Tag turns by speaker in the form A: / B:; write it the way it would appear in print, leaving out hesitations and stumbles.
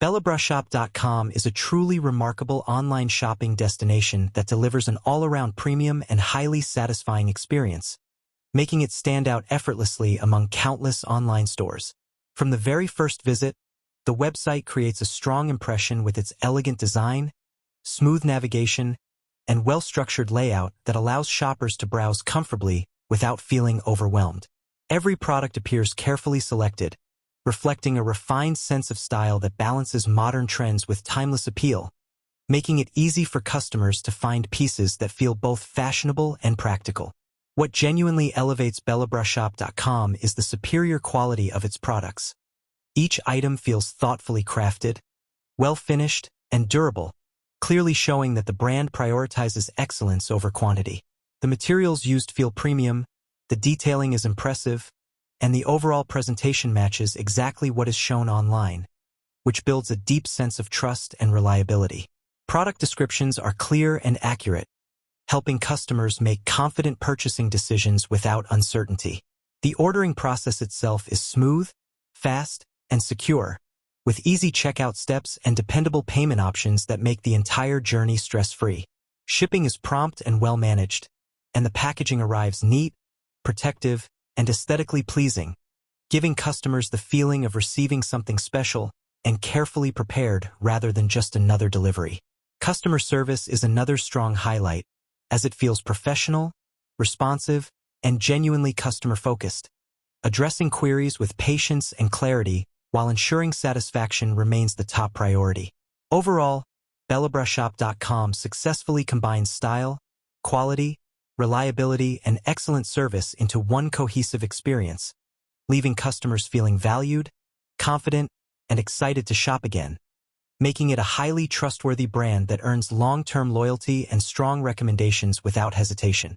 A: BellaBrushShop.com is a truly remarkable online shopping destination that delivers an all-around premium and highly satisfying experience, making it stand out effortlessly among countless online stores. From the very first visit, the website creates a strong impression with its elegant design, smooth navigation, and well-structured layout that allows shoppers to browse comfortably without feeling overwhelmed. Every product appears carefully selected, reflecting a refined sense of style that balances modern trends with timeless appeal, making it easy for customers to find pieces that feel both fashionable and practical. What genuinely elevates BellaBrushShop.com is the superior quality of its products. Each item feels thoughtfully crafted, well-finished, and durable, clearly showing that the brand prioritizes excellence over quantity. The materials used feel premium, the detailing is impressive, and the overall presentation matches exactly what is shown online, which builds a deep sense of trust and reliability. Product descriptions are clear and accurate, helping customers make confident purchasing decisions without uncertainty. The ordering process itself is smooth, fast, and secure, with easy checkout steps and dependable payment options that make the entire journey stress-free. Shipping is prompt and well-managed, and the packaging arrives neat, protective, and aesthetically pleasing, giving customers the feeling of receiving something special and carefully prepared rather than just another delivery. Customer service is another strong highlight, as it feels professional, responsive, and genuinely customer-focused, addressing queries with patience and clarity while ensuring satisfaction remains the top priority. Overall, BellaBrushShop.com successfully combines style, quality, reliability, and excellent service into one cohesive experience, leaving customers feeling valued, confident, and excited to shop again, making it a highly trustworthy brand that earns long-term loyalty and strong recommendations without hesitation.